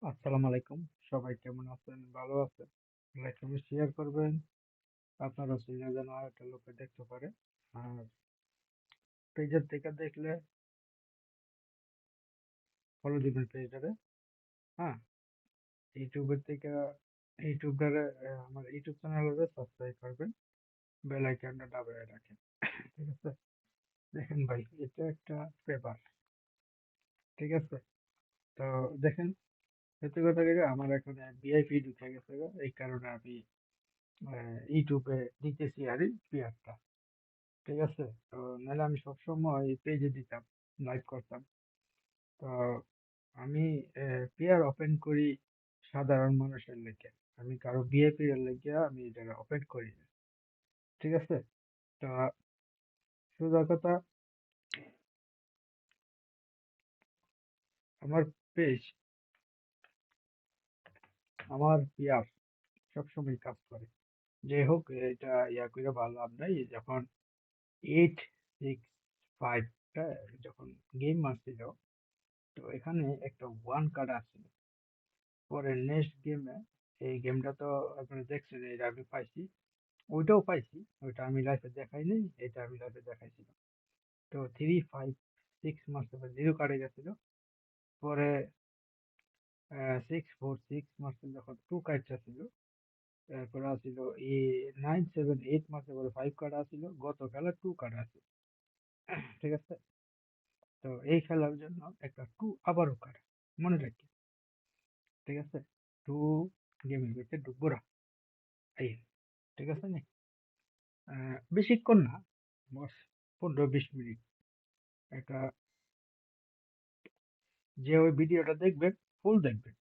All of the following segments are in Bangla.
আসসালামু আলাইকুম। সবাই কেমন আছেন? ভালো আছেন? লাইক কমেন্ট শেয়ার করবেন। আপনারা চিনা জানা একটা লোকে দেখতে পারে। আর পেজের থেকে দেখলে ফলো দিবেন পেজটারে। হ্যাঁ, ইউটিউবের থেকে ইউটিউবারে আমার ইউটিউব চ্যানেলের সাবস্ক্রাইব করবেন। বেল আইকনটা দাবিয়ে রাখেন। ঠিক আছে? দেখেন ভাই, এটা একটা পেপার। ঠিক আছে? তো দেখেন, সত্যি কথা কি আমার এখানে ভিআইপি ঢুকে গেছে গো। এই কারণে আমি ইউটিউবে দিতেছি আর পিয়ারটা। ঠিক আছে, তো নাহলে আমি সবসময় পেজে দিতাম, লাইভ করতাম। তো আমি পেয়ার ওপেন করি সাধারণ মানুষের লেগে। আমি কারো ভিআইপি এর লেগে আমি এটা ওপেন করি না। ঠিক আছে, তো সোজা কথা, আমার পেজ, আমার পেয়ার সবসময় কাজ করে। যাই হোক, এটা ইয়া করে ভালো লাভ নাই। যখন 865 যখন গেম মারছিল, তো এখানে একটা ওয়ান কার্ড আছে। পরে নেক্সট গেমে, এই গেমটা তো আপনারা দেখছেন, এটা আমি পাইছি, ওইটাও পাইছি। ওইটা আমি লাইভে দেখাইনি, এটা আমি লাইভে দেখাইছিলাম। তো 356 মারতে পারে, জিরো কাটে গেছিল। পরে 646 মারতে যখন টু কাটটা ছিল, তারপরে আসছিল 978 মারতে পারে ফাইভ কাটা ছিল। গত খেলা টু কাটা আছে। ঠিক আছে, তো এই খেলার জন্য একটা টু আবারও কাটা মনে রাখি। ঠিক আছে, টু গেমের ভিতরে ঢুকবো না। এই, ঠিক আছে নি? বেশিক্ষণ না, বস 15-20 মিনিট। একটা, যে ওই ভিডিওটা দেখবেন, ফুল দেখবেন।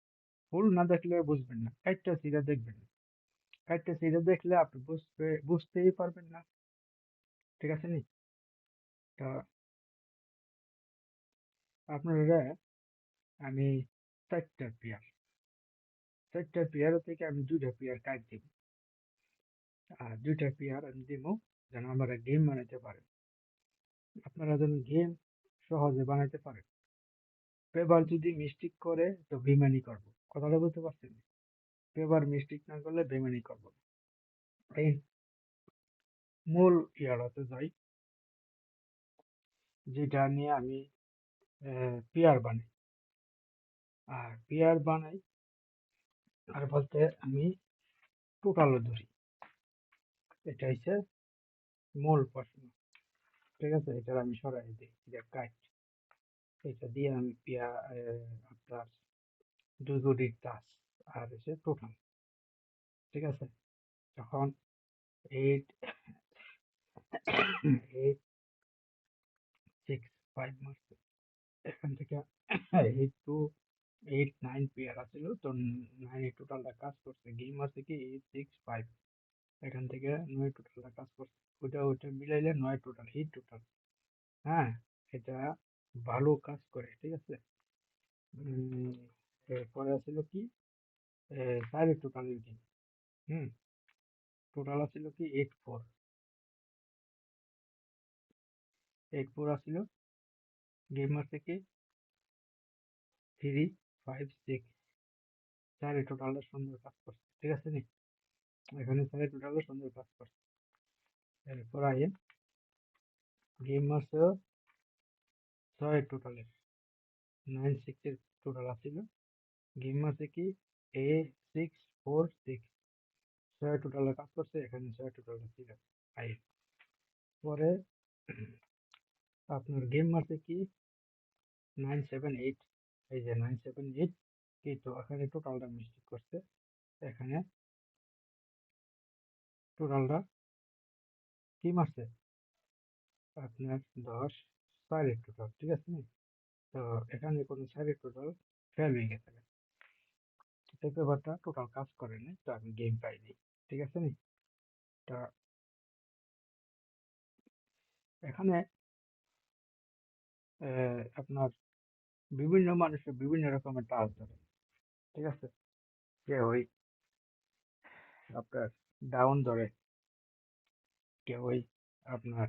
ফুল না দেখলে বুঝবেন না, কাইটটা সিধা দেখবেন না। কাইটটা সিধা দেখলে আপনি বুঝতেই পারবেন না। ঠিক আছে নি? তা আপনারা, আমি চারটা পেয়ার থেকে আমি দুইটা পেয়ার কাট দিব। আর দুইটা পেয়ার আমি দিব যেন আমরা গেম বানাইতে পারেন। আপনারা যেন গেম সহজে বানাইতে পারেন। পেপার যদি মিস্টেক করে তো বেইমানি করবো। কথাটা বলতে পারছেন? পেপার মিস্টেক না করলে বেইমানি করবো না। এই মূল ইয়াটাতে যাই, যেটা নিয়ে আমি পেয়ার বানাই। আর পেয়ার বানাই আর বলতে আমি টোটালও ধরি। এটা হচ্ছে মূল প্রশ্ন। ঠিক আছে, এটা আমি সরাই দিই, এটা কাট। এটা দিয়ে আমি আপনার দুই কোটির টাচ আর হচ্ছে টোটাল। ঠিক আছে, যখন 8 6 5 মারছে, এখান থেকে 8 2 8 9 পেয়ার আছিল, তো 9 টোটালটা কাজ করছে। গেম আছে কি 8 6 5, এখান থেকে 9 টোটালটা কাজ করছে। ওইটা মিলাইলে 9 টোটাল, 8 টোটাল। হ্যাঁ, এটা ভালো কাজ করে। ঠিক আছে, উম, এরপরে আছিল কি, চারের টোটালের গেম। হুম, টোটাল আছিল কি 8 4 আছিল। গেম আছে কি 3 5 6, চারের টোটালটা সুন্দর কাজ করছে। ঠিক আছে নি? এখানে চারের টোটালটা সুন্দর কাজ করছে। এরপর আইয়ে গেম আছে 6 টোটালের, 9 6 টোটাল আছিল। গেম আছে কি A 6 4 6, 6 টোটালে কাজ করছে। এখানে 6 টোটাল ছিল। আই, পরে আপনার গেম আছে কি 9 7 8, এই যে 9 7 8, কিন্তু এখানে টোটালটা মিস্টেক করছে। এখানে টোটালটা কি মারছে আপনার 10 4 টোটাল। ঠিক আছে নি? তো এখানে কোনো 4 টোটাল ফেল হয়ে গেছে। এই পেপারটা টোটাল কাজ করে নাই, তো আমি গেম পাইনি। ঠিক আছে নি? তা এখানে আপনার বিভিন্ন মানুষের বিভিন্ন রকমের টাচ ধরে। ঠিক আছে, কেউ ওই আপনার ডাউন ধরে, কেউ ওই আপনার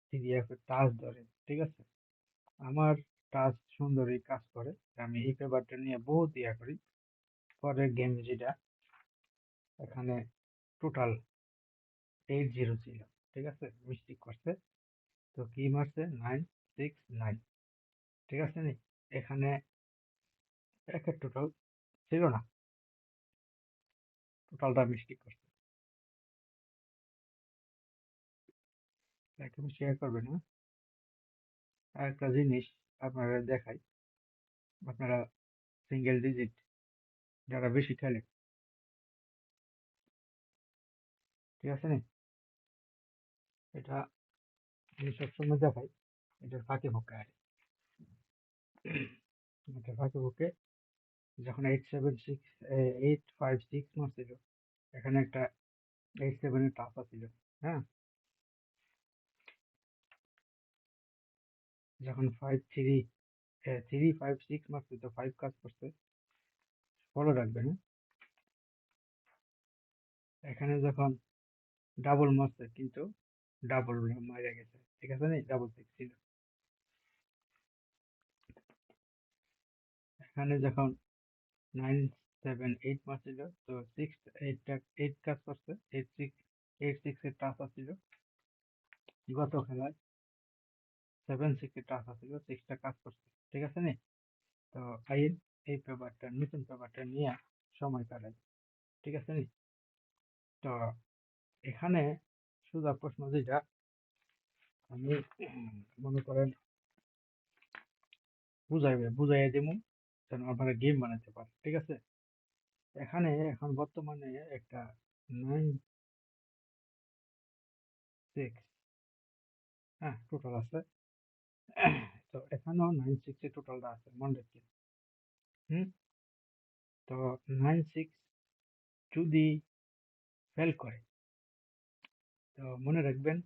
সিরিয়াসের টাচ ধরে। ঠিক আছে, আমার টাচ সুন্দরই কাজ করে। আমি এই পেপারটা নিয়ে বহুত ইয়া করি। পরের গেম যেটা, এখানে টোটাল 8-0 ছিল, ঠিক আছে, মিস্টেক করছে, তো কি মারছে 9-6-9, ঠিক আছে নি, এখানে একের টোটাল ছিল না, টোটালটা মিস্টেক করছে। একদম শেয়ার করবেন না। আর একটা জিনিস আপনারা দেখাই, আপনারা সিঙ্গেল ডিজিট যারা বেশি খেলে, ঠিক আছে নি, এটা আমি সবসময় দেখাই, এটার ফাঁকে ফোঁকে আর এটার ফাঁকে ফোঁকে যখন 8-7-6 8-5-6 মারছিল, এখানে একটা 8-7 টাফা ছিল, হ্যাঁ, যখন 3-5-6 মারছে, তো 5 কাজ করছে, ফলো রাখবেন, হ্যাঁ? এখানে যখন ডাবল মারছে, কিন্তু ডাবল মারা গেছে, ঠিক আছে নি, ডাবল 6 ছিল। এখানে যখন 9-7-8 মারছিল, তো 6-8 কাজ করছে, 8-6 এর টাফা ছিল। গত খেলায় 7-6 এর টাফা ছিল, 6টা কাজ করছে, ঠিক আছে নি। তো আইন এই পেপারটা, নতুন পেপারটা নিয়ে সময় কাটাই, ঠিক আছে নি। তো এখানে সোজা প্রশ্ন যেটা আমি মনে করেন বুঝাইয়া দেবো, যেন আপনারা গেম বানাতে পারেন, ঠিক আছে। এখানে এখন বর্তমানে একটা 9-6, হ্যাঁ, টোটাল আছে। তো এখানেও 9-6 এর টোটালটা আছে, মনে রাখবেন। হুম। তো 9-6 যদি ফেল করে, তো মনে রাখবেন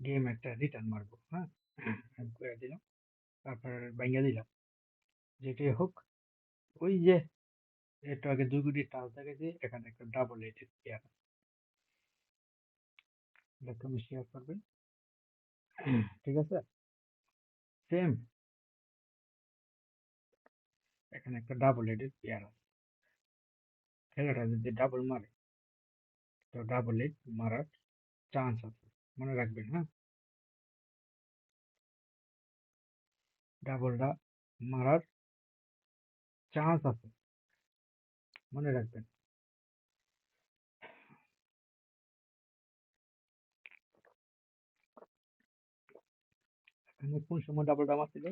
গেম একটা রিটার্ন মারবো, হ্যাঁ, আমি করে দিলাম, তারপর ভাঙ্গা দিলাম, যেটাই হোক। ওই যে একটু আগে 2 কোটি টাচ দেখেছি, এখানে একটা ডাবল এইটের পেয়ার, এটা তুমি শেয়ার করবেন, ঠিক আছে। সেম এখানে একটা ডাবল এইটের পেয়ার আছে, খেলাটা যদি ডাবল মারে, তো ডাবল এইট মারার চান্স আছে, মনে রাখবেন, হ্যাঁ, ডাবলটা মারার চান্স আছে, মনে রাখবেন। এখানে কোন সময় ডাবলটা মারছিল,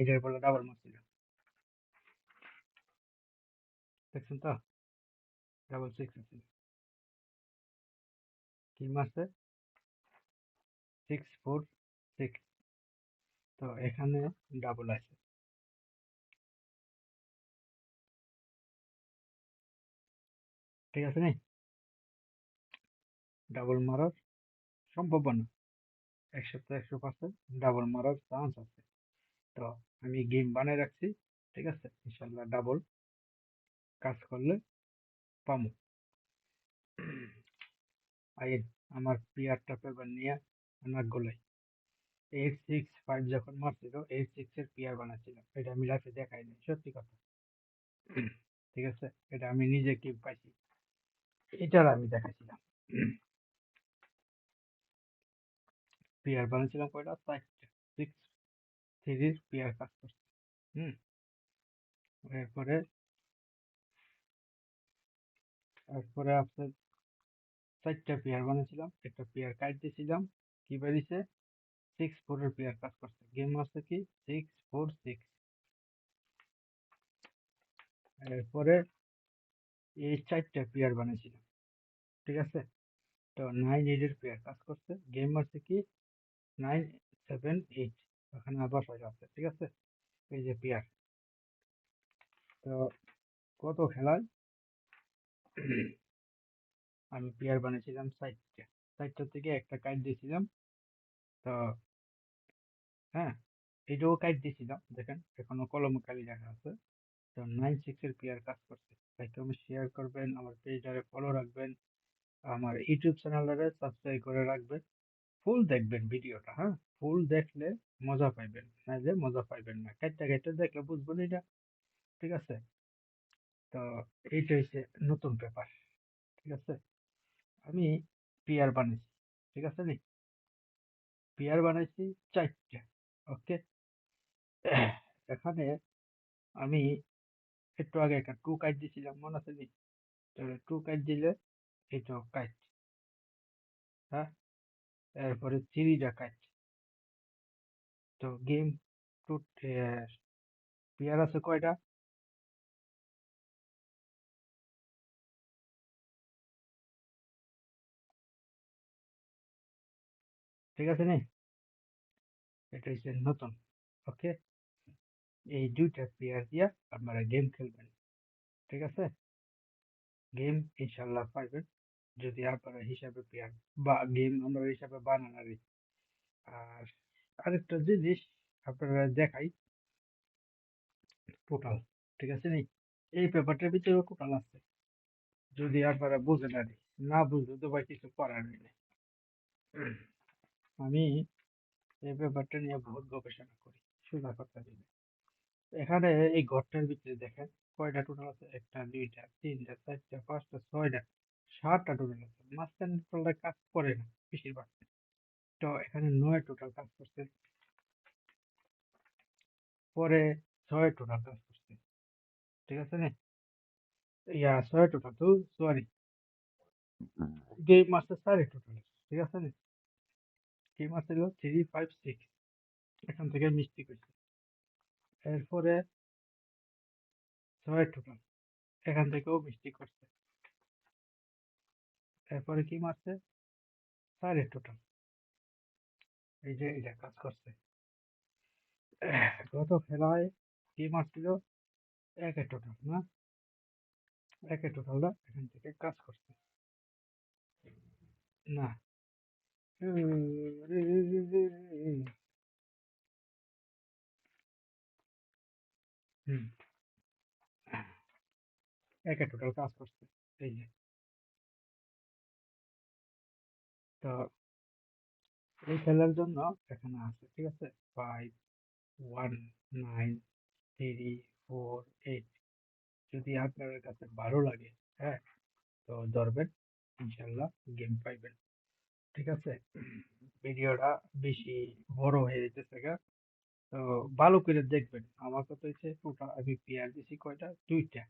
এটার পরে ডাবল মারছিল, দেখছেন তো, ডাবল 6 আছে, কি মারছে 6-4-6, তো এখানে ডাবল আছে, ঠিক আছে নি, ডাবল মারার সম্ভাবনা 100% ডাবল মারার চান্স আছে। তো আমি গেম বানিয়ে রাখছি, ঠিক আছে, ইনশাল্লাহ ডাবল কাজ করলে পামু। আইন আমার প্লেয়ারটা পেপার নিয়ে আমার গোলাই 8-6-5 যখন মারছিল, 8-6 এর প্লেয়ার বানাচ্ছিল, এটা আমি লাইফে দেখাইনি, সত্যি কথা, ঠিক আছে, এটা আমি নিজে কি পাইছি, এটার আমি দেখাইছিলাম। প্লেয়ার বানাচ্ছিলাম কয়টা, 4টা, 6-3 প্লেয়ার কাজ করছে। হুম। এরপরে তারপরে আপনার 4টা প্লেয়ার বানিয়েছিলাম, একটা প্লেয়ার কাট দিয়েছিলাম, কি বেরিয়েছে 6-4 এর প্লেয়ার কাজ করছে, গেম মারছে কি 6-4-6। এরপরে এই 4টা প্লেয়ার বানিয়েছিলাম, ঠিক আছে, তো 9-8 এর প্লেয়ার কাজ করছে, গেম মারছে কি 9-7-8, ওখানে আবার 6 আছে, ঠিক আছে, এই যে প্লেয়ার। তো কত খেলায় আমি প্লেয়ার বানিয়েছিলাম 4টা, 4টা থেকে একটা কাট দিয়েছিলাম, তো হ্যাঁ, এটাও কাট দিয়েছিলাম, দেখেন এখনো কলম কালি দেখা আছে। তো 9-6 এর প্লেয়ার কাজ করছে, লাইক কমেন্ট শেয়ার করবেন, আমার পেজটারে ফলো রাখবেন, আমার ইউটিউব চ্যানেলটারে সাবস্ক্রাইব করে রাখবেন। ফুল দেখবেন ভিডিওটা, হ্যাঁ? ফুল দেখলে মজা পাইবেন, নাইলে মজা পাইবেন না। কাইটটা কাইটটা দেখলে বুঝবেন এটা, ঠিক আছে? তো এইটা হচ্ছে নতুন পেপার, ঠিক আছে? আমি পিয়ার বানাইছি, ঠিক আছে নি? পিয়ার বানাইছি 4টা, ওকে? এখানে আমি একটু আগে একটা টু কাইট দিছিলাম, মনে আছে নি? তো টু কাইট দিলে এই তো কাইট, হ্যাঁ? এরপরে থ্রিটা কাইট। তো গেম টু পিয়ার আছে কয়টা? ঠিক আছে নি? এটা হচ্ছে নতুন, ওকে? এই দুইটা পেয়ার দিয়া আপনারা গেম খেলবেন, ঠিক আছে? গেম ইনশাল্লাহ পাইবেন যদি আপনারা হিসাবে পেয়ার বা গেম আমরা হিসাবে বানান আর কি। আর আরেকটা জিনিস আপনারা দেখাই, টোটাল, ঠিক আছে নি? এই পেপারটার ভিতরে টোটাল আছে, যদি আপনারা বুঝেন আর কি। না বুঝলে তো ভাই কিছু করার নেই। আমি এই ব্যাপারটা নিয়ে বহুত গবেষণা করি, সোজা কথা দিলে। এখানে এই ঘরটার ভিতরে দেখেন কয়টা টোটাল আছে, একটা দুইটা তিনটা চারটা পাঁচটা ছয়টা সাতটা টোটাল আছে। মাঝখানে টোটালটা কাজ করে না বেশিরভাগ। তো এখানে 9 টোটাল কাজ করছে, পরে 6 টোটাল কাজ করছে, ঠিক আছে না? ইয়া 6 টোটাল তো, সরি, গেম মাস্টার 4 টোটাল, ঠিক আছে না? গেম মাস্টার হলো 3 5 6, এখান থেকে মিস্টেক হয়েছে। এরপরে 6 টোটাল, এখান থেকেও মিস্টেক করছে। এরপরে কি মারছে? 4 টোটাল, এই যে এটা কাজ করছে। গত খেলায় কি মারছিল? 1 টোটাল না, 1 টোটালটা এখান থেকে কাজ করছে না। হুম, 1 টোটাল কাজ করছে, এই যে। তো এই খেলার জন্য এখানে আছে, ঠিক আছে? 5 1 9 3 4 8। যদি আপনার কাছে ভালো লাগে, হ্যাঁ, তো ধরবেন, ইনশাল্লাহ গেম পাইবেন, ঠিক আছে? ভিডিওটা বেশি বড় হয়ে যেতেছে গা, তো ভালো করে দেখবেন। আমার কথা হচ্ছে টোটাল আমি পেয়ার দিছি কয়টা? 2টা।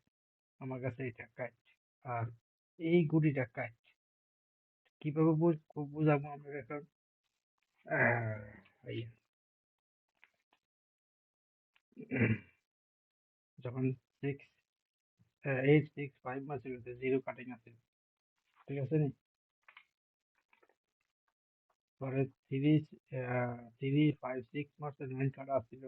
আমার কাছে এটা কাইট, আর এই গুটিটা কাইট। কিভাবে বুঝাবো আমরা এখন? এই যখন 6 8 6 5 মাসের জিরো কাটিং আছে, ঠিক আছে নি? পরে 3 5 6 9 কাটা আসছিল।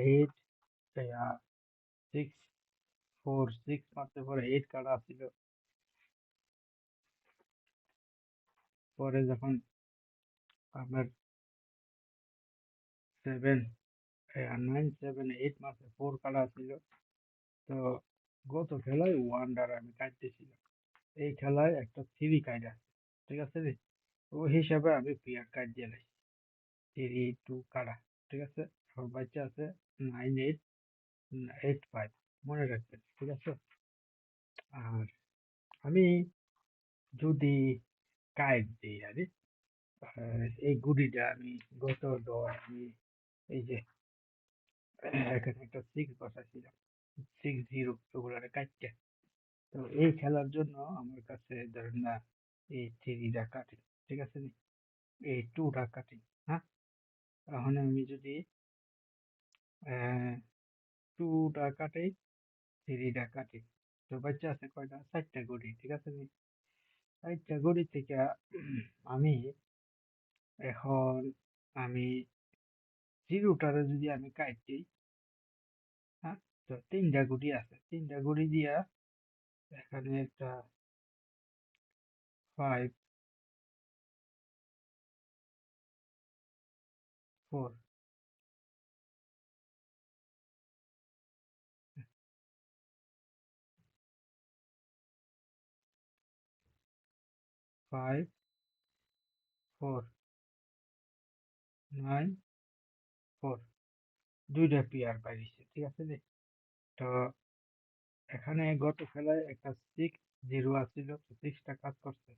8 6 4 6 মাসের পরে 8 কাটা আসছিল। পরে যখন আপনার 7 9 7 8 মাসে 4 কাটা ছিল। তো গত খেলায় ওয়ান্ডার আমি কাটতেছিলাম, এই খেলায় একটা থ্রি কাইট আছে, ঠিক আছে রে? ওই হিসাবে আমি প্লেয়ার কার্ড দিয়ে রাখি 3 2 কাটা, ঠিক আছে? আমার বাচ্চা আছে 9 8 8 5, মনে রাখবেন, ঠিক আছে? আর আমি যদি কাইট দিই আরে, এই গুডিটা আমি গত দর আমি এই যে এখানে একটা 6 বসাইছিলাম, 6 0 ওগুলারে কাটতে। তো এই খেলার জন্য আমার কাছে ধরেন না এই 3টা কাটিং, ঠিক আছে নি? এই 2টা কাটিং, হ্যাঁ? এখন আমি যদি 2টা কাটি, 3টা কাটি, তো বাচ্চা আছে কয়টা? 4টা গড়ি, ঠিক আছে নি? 4টা গড়ি থেকে আমি এখন আমি জিরোটারে যদি আমি কাটি, হ্যাঁ, তো 3টা গুটি আছে, 3টা গুটি দিয়া এখানে একটা 5 4 5 4 9 4 দুইটা পেয়ার বাইরেছে, ঠিক আছে রে? তো এখানে গত খেলায় একটা 6-0 আসছিল, 6টা কাজ করছে।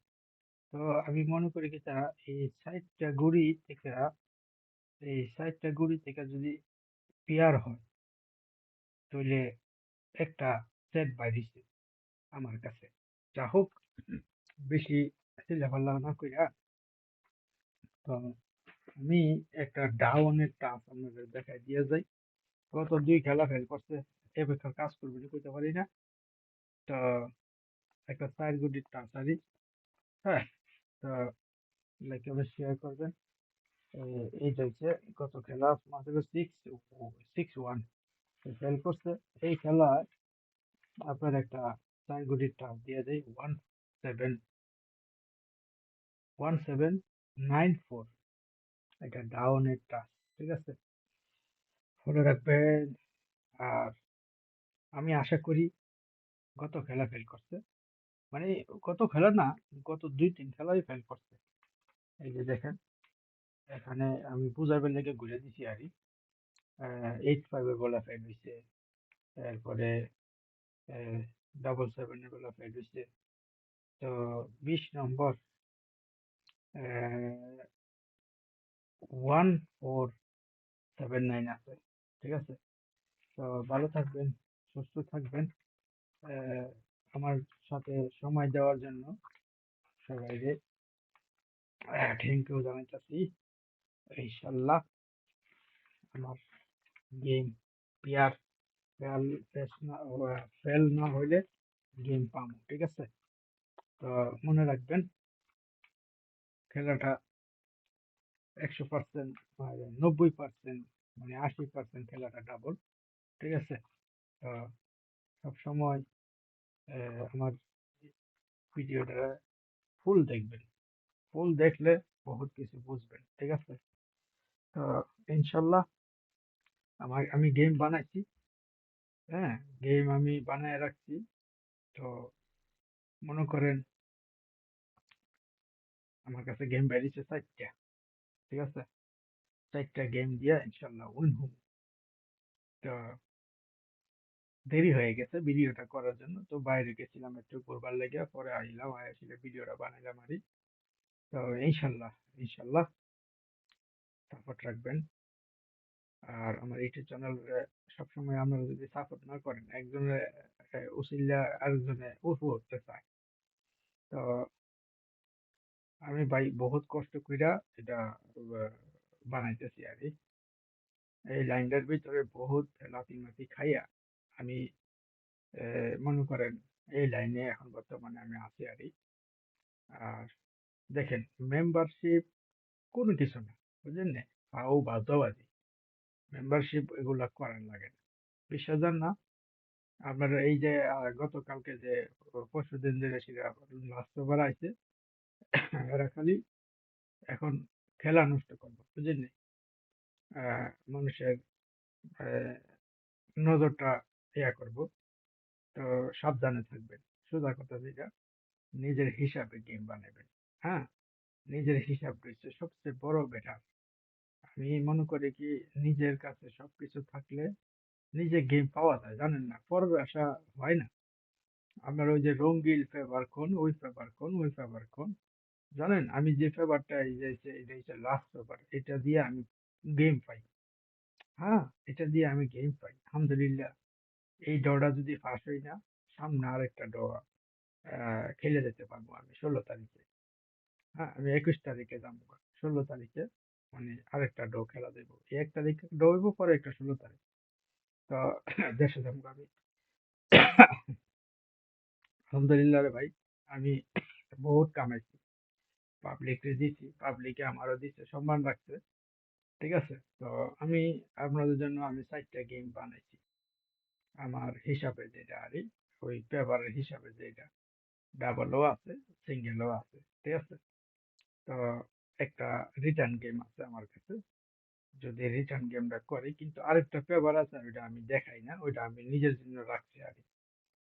তো আমি মনে করি কি তারা এই 60টা গুড়ি থেকে যদি পেয়ার হয় তাহলে একটা সেট বাইরেছে আমার কাছে। যা হোক, বেশি চিল্লাপাল্লা না কইরা, তো আমি একটা ডাউনের টাস আপনাদের দেখাই দিয়ে যাই। গত 2 খেলা ফেল করছে, এবছর কাজ করবে না কইতে পারি না। তো একটা 4 গুটির টাস আরি, হ্যাঁ। তো লাইক শেয়ার করবেন। এইটা হচ্ছে গত খেলা মাত্র 6-1 ফেল করছে। এই খেলায় আপনার একটা 4 গুটির টাস দিয়ে দেয় 1794, এটা ডাউনের টাস, ঠিক আছে? মনে রাখবেন। আর আমি আশা করি গত খেলা ফেল করছে, মানে গত খেলা না, গত 2-3 খেলাই ফেল করছে। এই যে দেখেন, এখানে আমি বুঝাইবার লেগে ঘুরে দিছি আরই। 8-5 এর বলা ফেল হয়েছে, এরপরে 7-7 এর বলা ফেল হয়েছে। তো 20 নম্বর 1479 আছে, ঠিক আছে? তো ভালো থাকবেন, সুস্থ থাকবেন। আহ, আমার সাথে সময় দেওয়ার জন্য সবাইকে থ্যাংক ইউ জানাইতেছি। ইনশাল্লাহ আমার গেম পেয়ার ফেল ফেল না হইলে গেম পাবো, ঠিক আছে? তো মনে রাখবেন, খেলাটা 100%, 90%, মানে 80% খেলাটা ডাবল, ঠিক আছে? তো সবসময় আমার ভিডিওটা ফুল দেখবেন, ফুল দেখলে বহুত কিছু বুঝবেন, ঠিক আছে? তো ইনশাল্লাহ আমি গেম বানাইছি, হ্যাঁ, গেম আমি বানায় রাখছি। তো মনে করেন আমার কাছে গেম বেরিয়েছে 4টা, ঠিক আছে? 4টা গেম দিয়ে ইনশাল্লাহ উইন হব। তো দেরি হয়ে গেছে ভিডিওটা করার জন্য, তো বাইরে গেছিলাম একটু ঘুরবার লেগে, পরে আইলাম, আসলে ভিডিওটা বানাইলাম আরই। তো ইনশাল্লাহ ইনশাল্লাহ সাপোর্ট রাখবেন। আর আমার ইউটিউব চ্যানেল সবসময় আপনারা যদি সাপোর্ট না করেন, একজনের উসিল্লা আরেকজনে উঠতে উঠতে চায়। তো আমি ভাই বহুত কষ্ট কইরা এটা বানাইতেছি আর এই লাইনটার ভিতরে বহুত লাথি মাথি খাইয়া আমি মনে করেন এই লাইনে এখন বর্তমানে আমি আছি আরই। আর দেখেন, মেম্বারশিপ কোনো কিছু না, বুঝলেন না? পাও বাধ্যবাদী মেম্বারশিপ এগুলা করার লাগে না। 20,000 না, আপনার এই যে গতকালকে যে পরশুদিন যে লাস্ট ওভার আইছে, এরা খালি এখন খেলা নষ্ট করবো, বুঝলেন না? মানুষের আহ, নজরটা ইয়া করবো। তো সাবধানে থাকবেন, সোজা কথা যেটা, নিজের হিসাবে গেম বানাবেন। হ্যাঁ, নিজের হিসাব রয়েছে সবচেয়ে বড় বেটার। আমি মনে করি কি, নিজের কাছে সবকিছু থাকলে নিজে গেম পাওয়া যায়, জানেন না? পরে আসা হয় না। আপনার ওই যে রঙ্গিল ফেভার কোন, ওই ফেভার কোন, ওই ফেভার কোন, জানেন? আমি যে ফেভারটা এই যে লাস্ট ফেভার, এটা দিয়ে আমি গেম পাই। হ্যাঁ, এটা দিয়ে আমি গেম পাই আলহামদুলিল্লাহ। এই ড্রটা যদি পাস হই না, সামনে আরেকটা ড্র খেলে যেতে পারবো আমি 16 তারিখে। হ্যাঁ, আমি 21 তারিখে যাবো, 16 তারিখে মানে আরেকটা ড্র খেলা দেবো। 1 তারিখে ড্র হইব, পরে একটা 16 তারিখ। তো দেশে যাবো আমি। আলহামদুলিল্লাহ রে ভাই, আমি বহুত কামাইছি, পাবলিকরে দিছি, পাবলিকে আমারও দিচ্ছে, সম্মান রাখছে, ঠিক আছে? তো আমি আপনাদের জন্য আমি 4টা গেম বানাইছি আমার হিসাবে যেটা আরই, ওই পেপারের হিসাবে যেটা ডাবলও আছে, সিঙ্গেলও আছে, ঠিক আছে? তো একটা রিটার্ন গেম আছে আমার কাছে, যদি রিটার্ন গেমটা করি, কিন্তু আরেকটা পেপার আছে, ওইটা আমি দেখাই না, ওইটা আমি নিজের জন্য রাখছি আর কি।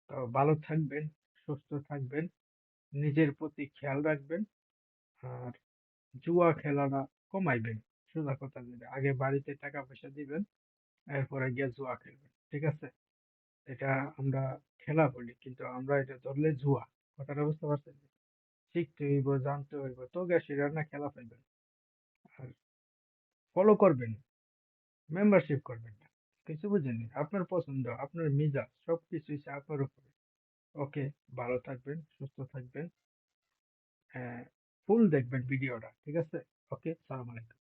তো ভালো থাকবেন, সুস্থ থাকবেন, নিজের প্রতি খেয়াল রাখবেন। আর জুয়া খেলাটা কমাইবেন। সোজা কথা যেটা, আগে বাড়িতে টাকা পয়সা দিবেন, এরপরে গিয়ে জুয়া খেলবেন, ঠিক আছে? এটা আমরা খেলা বলি, কিন্তু আমরা এটা ধরলে জুয়া। কথাটা বুঝতে পারছেন? শিখতে হইব, জানতে হইব, তো গ্যাস না খেলা পাইবেন। আর ফলো করবেন, মেম্বারশিপ করবেন না। কিছু বুঝেননি, আপনার পছন্দ, আপনার মিজাজ, সবকিছু হচ্ছে আপনার উপরে। ওকে, ভালো থাকবেন, সুস্থ থাকবেন, হ্যাঁ, ফুল দেখবেন ভিডিওটা, ঠিক আছে? ওকে, সালাম আলাইকুম।